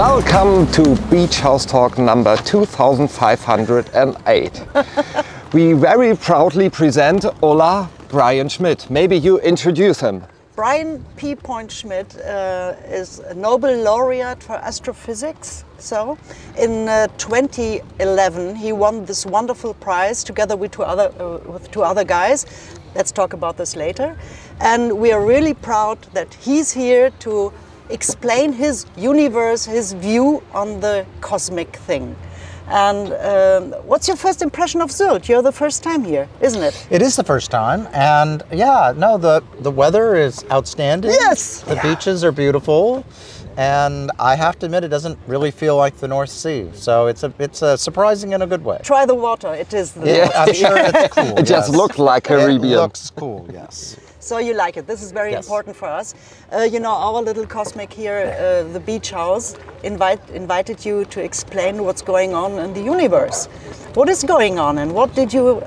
Welcome to BeachHouse Talk number 2508. We very proudly present Ulla, Brian Schmidt. Maybe you introduce him. Brian P. Schmidt is a Nobel laureate for astrophysics. So, in 2011, he won this wonderful prize together with two other guys. Let's talk about this later. And we are really proud that he's here to explain his universe, his view on the cosmic thing. And what's your first impression of Sylt? You're the first time here, isn't it? It is the first time, and yeah, no, the weather is outstanding. Yes! The beaches are beautiful, and I have to admit it doesn't really feel like the North Sea, so it's surprising in a good way. Try the water, it is the Yeah. North I'm Sea. sure it's cool. It just looks like Caribbean. It looks cool, yes. So you like it. This is very Yes. important for us. You know, our little cosmic here, the Beach House, invited you to explain what's going on in the universe. What is going on, and what did you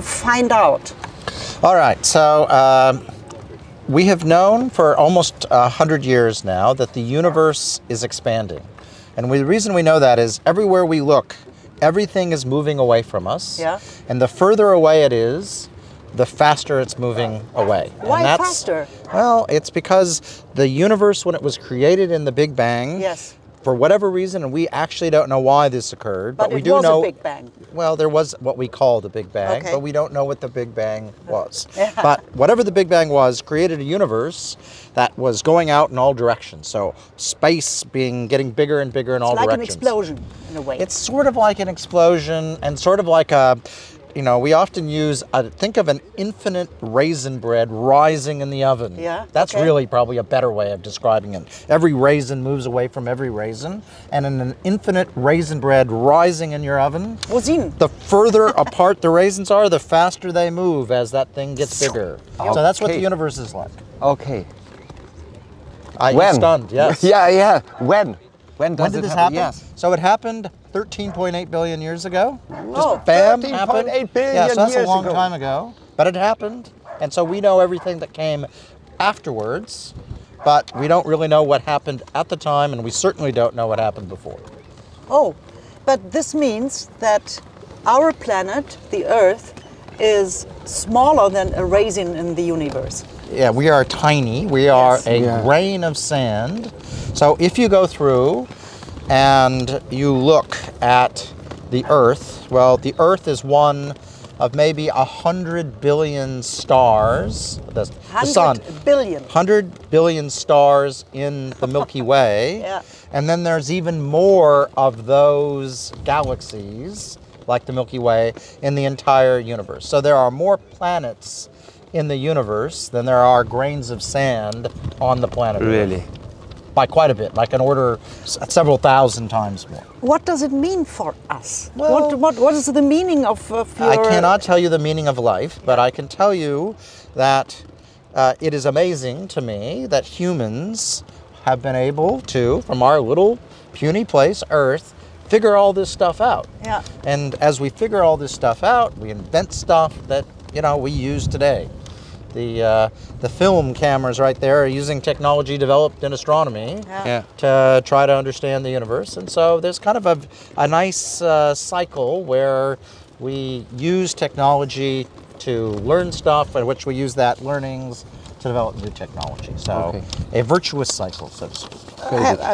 find out? All right, so we have known for almost 100 years now that the universe is expanding. And the reason we know that is everywhere we look, everything is moving away from us. Yeah. And the further away it is, the faster it's moving away. Why and faster? Well, it's because the universe, when it was created in the Big Bang, Yes. for whatever reason, and we actually don't know why this occurred, But we it do was know. a Big Bang. Well, there was what we call the Big Bang, Okay. but we don't know what the Big Bang was. Yeah. But whatever the Big Bang was, created a universe that was going out in all directions. So space getting bigger and bigger in all It's like directions. an explosion, in a way. It's sort of like an explosion, and sort of like a, we often use, think of an infinite raisin bread rising in the oven. Yeah, That's okay. really probably a better way of describing it. Every raisin moves away from every raisin, and in an infinite raisin bread rising in your oven, Rosinen. the further apart the raisins are, the faster they move as that thing gets bigger. So that's what the Okay. universe is like. Okay. You're When? stunned, yes. Yeah. When? When When did this happen? Yes. So it happened 13.8 billion years ago. Just Oh, bam, 13.8 happened. billion Yeah, so that's a years long ago. time ago. But it happened. And so we know everything that came afterwards, but we don't really know what happened at the time, and we certainly don't know what happened before. Oh, but this means that our planet, the Earth, is smaller than a raisin in the universe. Yeah, we are tiny. We are Yes. a Yeah. grain of sand. So if you go through and you look at the Earth, well, the Earth is one of maybe 100 billion stars. The sun. 100 billion. 100 billion stars in the Milky Way. Yeah. And then there's even more of those galaxies, like the Milky Way, in the entire universe. So there are more planets in the universe than there are grains of sand on the planet Earth. Really? By quite a bit, like an order several thousand times more. What does it mean for us? Well- what is the meaning of your... I cannot tell you the meaning of life, but I can tell you that it is amazing to me that humans have been able to, from our little puny place, Earth, figure all this stuff out. Yeah. And as we figure all this stuff out, we invent stuff that, we use today. The film cameras right there are using technology developed in astronomy Yeah. to try to understand the universe. And so there's kind of a nice cycle where we use technology to learn stuff, in which we use that learnings to develop new technology. So Okay. a virtuous cycle, so to speak.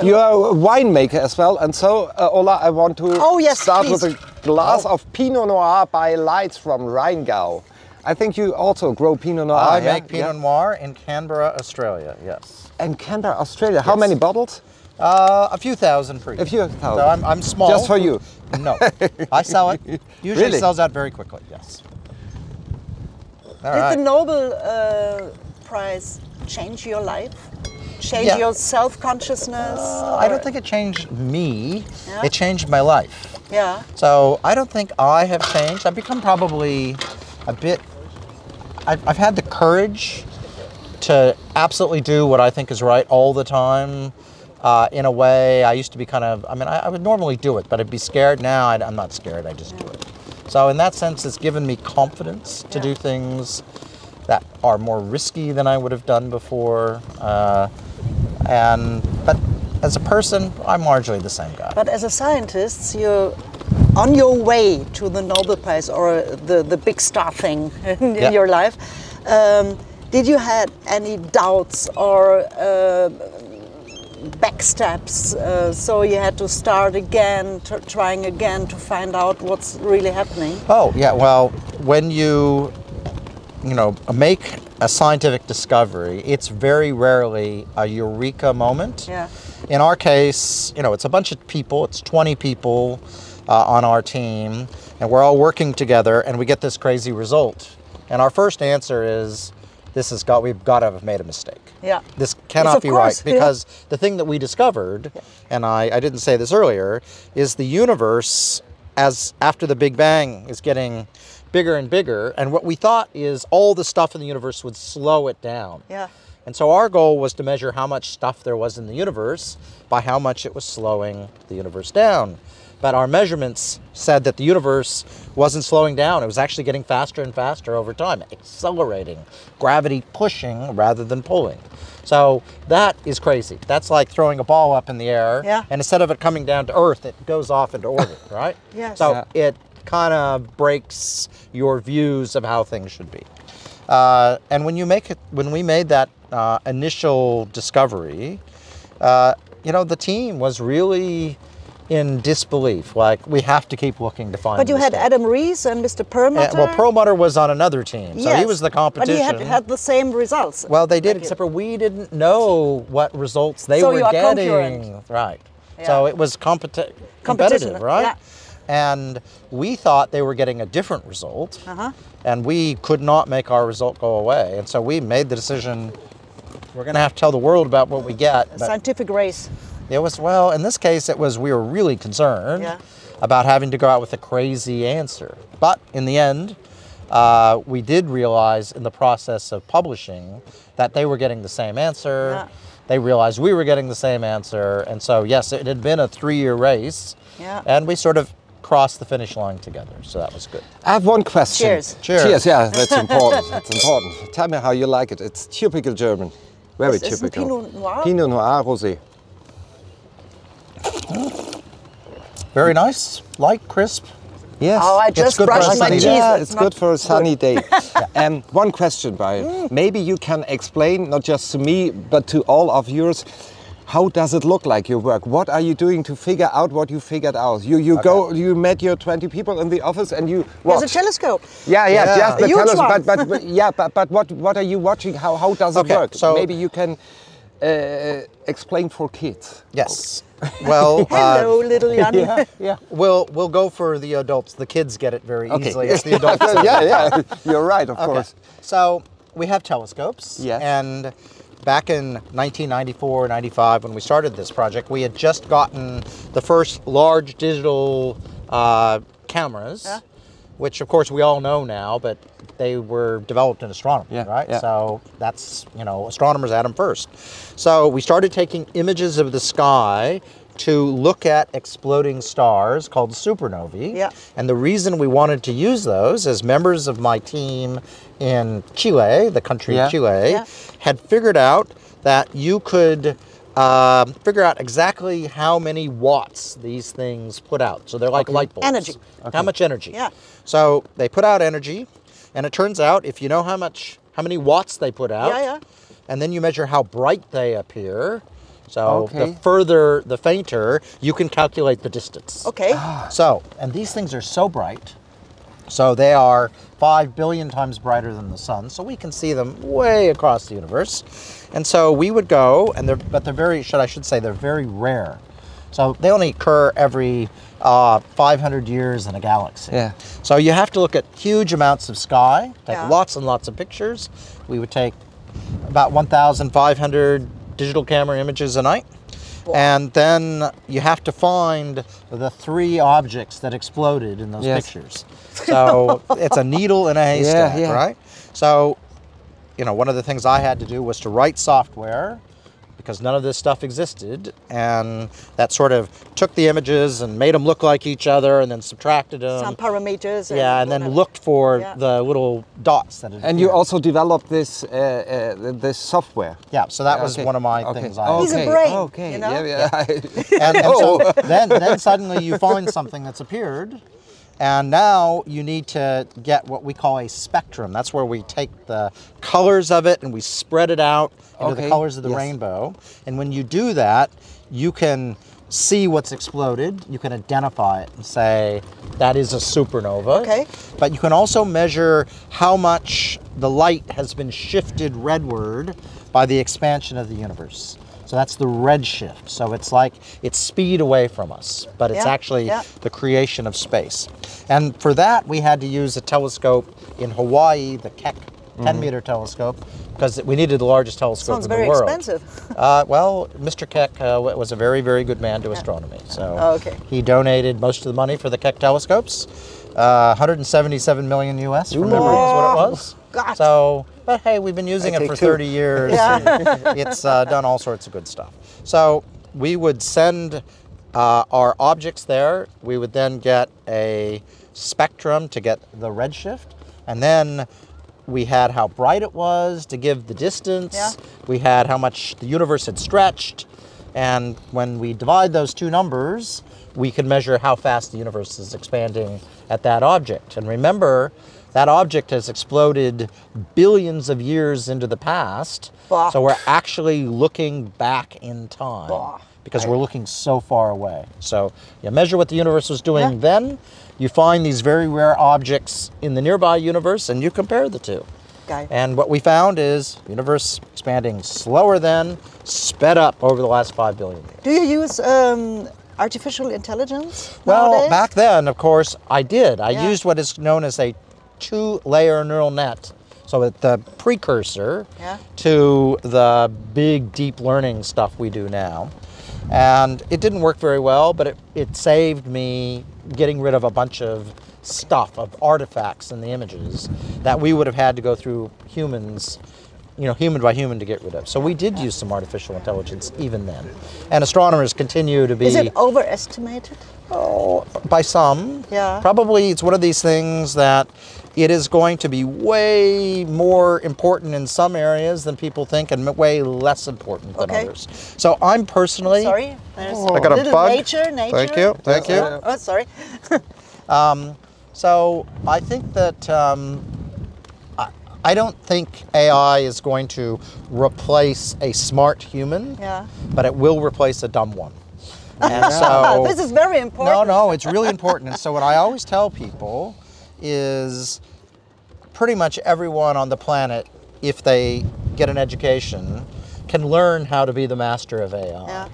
You are a winemaker as well, and so, Ulla, I want to Oh, yes, start please. with a glass of Pinot Noir by Lights from Rheingau. I think you also grow Pinot Noir. I yeah? make Pinot Noir in Canberra, Australia, yes. And Canberra, Australia. How Yes. many bottles? A few thousand per year. A few thousand. So I'm small. Just for you? No, I sell it. Usually Really? sells out very quickly, yes. All Did right. the Nobel Prize change your life? Change Yeah. your self-consciousness? I don't think it changed me. Yeah? It changed my life. Yeah. So I don't think I have changed. I've become probably a bit. I've had the courage to absolutely do what I think is right all the time. In a way, I used to be kind of. I would normally do it, but I'd be scared. Now I'm not scared. I just do it. So in that sense, it's given me confidence to do things that are more risky than I would have done before. And But as a person, I'm largely the same guy. But as a scientist, you're on your way to the Nobel Prize or the big star thing in your life. Did you had any doubts or backsteps? So you had to start again, trying again to find out what's really happening? Oh, yeah. Well, when you make a scientific discovery, it's very rarely a eureka moment. Yeah. In our case, it's a bunch of people, it's 20 people on our team, and we're all working together, and we get this crazy result. And our first answer is, we've got to have made a mistake. Yeah. This cannot be right, because the thing that we discovered, and I didn't say this earlier, is the universe, as after the Big Bang, is getting bigger and bigger, and what we thought is all the stuff in the universe would slow it down. Yeah. And so our goal was to measure how much stuff there was in the universe by how much it was slowing the universe down. But our measurements said that the universe wasn't slowing down. It was actually getting faster and faster over time, accelerating, gravity pushing rather than pulling. So that is crazy. That's like throwing a ball up in the air, and instead of it coming down to Earth, it goes off into orbit, right? Yes. So it kind of breaks your views of how things should be. And when we made that initial discovery, the team was really in disbelief. Like, we have to keep looking to find. But you had Adam Rees and Mr. Perlmutter. Well, Perlmutter was on another team, so he was the competition. But he had the same results. Well, they did, except for we didn't know what results they were getting. Concurrent. Right. Yeah. So it was competitive, right? Yeah. And we thought they were getting a different result, and we could not make our result go away. And so we made the decision, we're going to have to tell the world about what we get. A scientific race. It was, well, in this case, we were really concerned about having to go out with a crazy answer. But in the end, we did realize in the process of publishing that they were getting the same answer. Yeah. They realized we were getting the same answer. And so, yes, it had been a 3-year race. Yeah. And we sort of crossed the finish line together. So that was good. I have one question. Cheers. Cheers. Cheers, yeah, that's important. That's important. Tell me how you like it. It's typical German. Very typical. Pinot Noir? Pinot Noir Rosé. Very nice, light, crisp. Yes. Oh, I just brushed my teeth. Yeah, it's good for a sunny day. One question, Brian. Maybe you can explain, not just to me, but to all of yours, how does it look like, your work? What are you doing to figure out what you figured out? You met your 20 people in the office and you watch. There's a telescope. Just the huge telescope. But what are you watching? How does it work? So maybe you can explain for kids. Yes. Well, hello, little Jan. We'll go for the adults. The kids get it very easily. It's the adults. You're right, of course. So we have telescopes. Yes. And back in 1994, 95, when we started this project, we had just gotten the first large digital cameras, which of course we all know now, but they were developed in astronomy, right? Yeah. So that's, astronomers had them first. So we started taking images of the sky to look at exploding stars called supernovae. Yeah. And the reason we wanted to use those is members of my team in Chile, the country of Chile, had figured out that you could figure out exactly how many watts these things put out. So they're like light bulbs. Energy. How much energy. Yeah. So they put out energy, and it turns out if you know how many watts they put out, and then you measure how bright they appear, so the fainter, you can calculate the distance. Okay. So, and these things are so bright, so they are 5 billion times brighter than the sun, so we can see them way across the universe. And so we would go, and they're very rare. So they only occur every 500 years in a galaxy. Yeah. So you have to look at huge amounts of sky, take lots and lots of pictures. We would take about 1,500 digital camera images a night. Wow. And then you have to find the 3 objects that exploded in those pictures. So it's a needle in a haystack, right? So, one of the things I had to do was to write software, because none of this stuff existed, and that sort of took the images and made them look like each other and then subtracted them. Some parameters. Yeah, and then looked for the little dots that had And you also developed this software. Yeah, so that was one of my things. He's a brain. Okay. You know? And so then suddenly you find something that's appeared, and now you need to get what we call a spectrum. That's where we take the colors of it and we spread it out into the colors of the rainbow. And when you do that, you can see what's exploded. You can identify it and say, that is a supernova. Okay. But you can also measure how much the light has been shifted redward by the expansion of the universe. So that's the redshift. So it's like it's speed away from us, but it's actually the creation of space. And for that, we had to use a telescope in Hawaii, the Keck 10-meter telescope, because we needed the largest telescope in the world. Sounds very expensive. Well, Mr. Keck was a very, very good man to astronomy. So he donated most of the money for the Keck telescopes. 177 million US from memory is what it was. God. So, but hey, we've been using it for 30 years. And it's done all sorts of good stuff. So we would send our objects there. We would then get a spectrum to get the redshift, and then we had how bright it was to give the distance. We had how much the universe had stretched, and when we divide those two numbers, we can measure how fast the universe is expanding at that object. And remember, that object has exploded billions of years into the past, so we're actually looking back in time because we're looking so far away. So you measure what the universe was doing then, you find these very rare objects in the nearby universe, and you compare the two. And what we found is universe expanding slower than, sped up over the last 5 billion years. Do you use artificial intelligence Well, nowadays? back then, of course, I did. I used what is known as a 2-layer neural net. So it's the precursor to the big deep learning stuff we do now. And it didn't work very well, but it saved me getting rid of a bunch of stuff, of artifacts in the images that we would have had to go through humans, human by human to get rid of. So we did use some artificial intelligence even then. And astronomers continue to be... Is it overestimated? Oh, by some. Yeah. Probably it's one of these things that it is going to be way more important in some areas than people think, and way less important than others. So I'm personally... Sorry, there's I got a little bug. Nature. Thank you, thank you. Oh, sorry. So I think that I don't think AI is going to replace a smart human, but it will replace a dumb one. And so this is very important. No, it's really important. And so what I always tell people is pretty much everyone on the planet, if they get an education, can learn how to be the master of AI.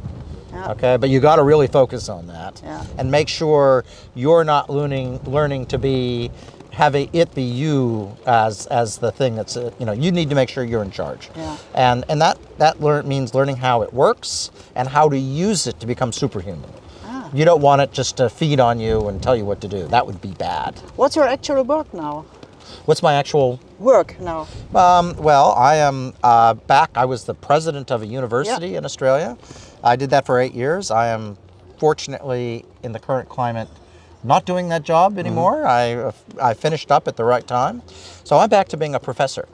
Okay, but you got to really focus on that and make sure you're not learning to be having it be you as the thing that's you need to make sure you're in charge. And that means learning how it works and how to use it to become superhuman. You don't want it just to feed on you and tell you what to do. That would be bad. What's your actual work now? What's my actual work now? Well, I am back. I was the president of a university in Australia. I did that for 8 years. I am fortunately in the current climate not doing that job anymore. I finished up at the right time. So I'm back to being a professor.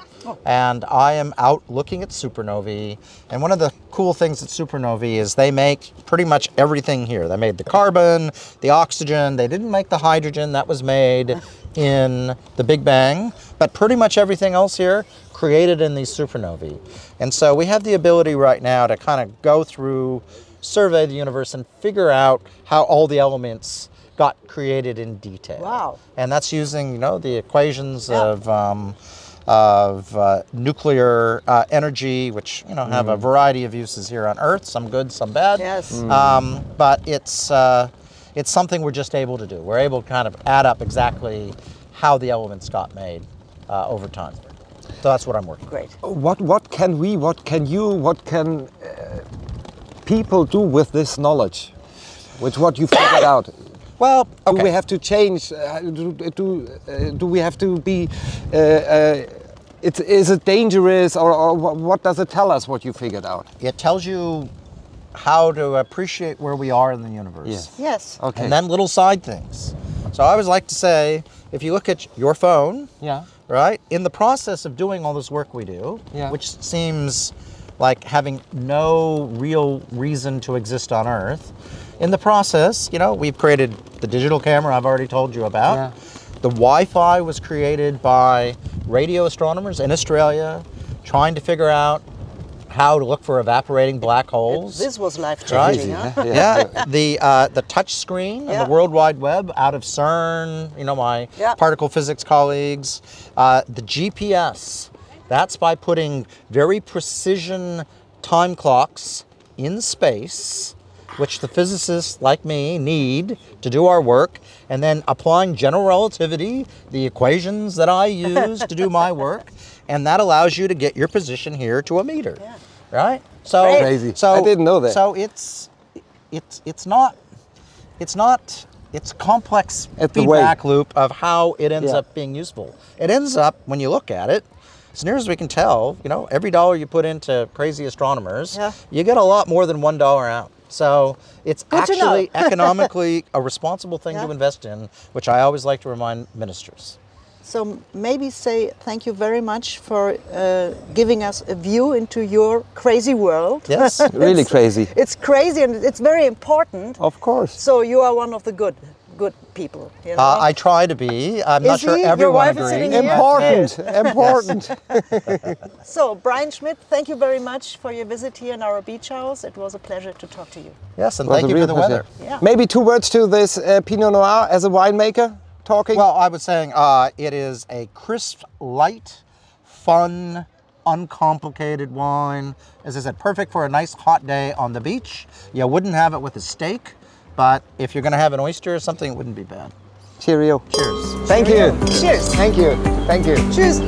And I am out looking at supernovae. And one of the cool things at supernovae is they make pretty much everything here. They made the carbon, the oxygen. They didn't make the hydrogen. That was made in the Big Bang. But pretty much everything else here created in these supernovae. And so we have the ability right now to kind of go through, survey the universe, and figure out how all the elements got created in detail. Wow. And that's using, the equations of nuclear energy, which, have a variety of uses here on Earth, some good, some bad. Yes. But it's something we're just able to do. We're able to kind of add up exactly how the elements got made over time. So that's what I'm working on. Great. What can people do with this knowledge? With what you figured out? Well, do we have to change? Do we have to be Is it dangerous, or what does it tell us, what you figured out? It tells you how to appreciate where we are in the universe. Yes. Yes. Okay. And then little side things. So I always like to say, if you look at your phone, Yeah. right, in the process of doing all this work we do, Yeah. which seems like having no real reason to exist on Earth, in the process, you know, we've created the digital camera I've already told you about. Yeah. The Wi-Fi was created by radio astronomers in Australia trying to figure out how to look for evaporating black holes. This was life-changing, Right. huh? Yeah, the touch screen and the World Wide Web out of CERN, you know, my particle physics colleagues. The GPS, that's by putting very precision time clocks in space, which the physicists like me need to do our work, and then applying general relativity, the equations that I use to do my work, and that allows you to get your position here to a meter. Yeah. Right? So Great. Crazy. So I didn't know that. So it's a complex It's the way. feedback loop of how it ends Yeah. up being useful. It ends up, when you look at it, as near as we can tell, you know, every dollar you put into crazy astronomers, you get a lot more than $1 out. So it's Good to know. actually economically a responsible thing to invest in, which I always like to remind ministers. So maybe say thank you very much for giving us a view into your crazy world. Yes. Really crazy. It's crazy and it's very important. Of course. So you are one of the good people. You know? I try to be. I'm not sure Your everyone wife is agrees. sitting here? Important. Important. So Brian Schmidt, thank you very much for your visit here in our beach house. It was a pleasure to talk to you. Yes, and Was thank a you real for the pleasure. weather. Yeah. Maybe 2 words to this Pinot Noir as a winemaker talking. Well, I was saying it is a crisp, light, fun, uncomplicated wine. As I said, perfect for a nice hot day on the beach. You wouldn't have it with a steak, but if you're going to have an oyster or something, it wouldn't be bad. Cheerio. Cheers. Thank you. Cheers. Thank you. Thank you. Cheers.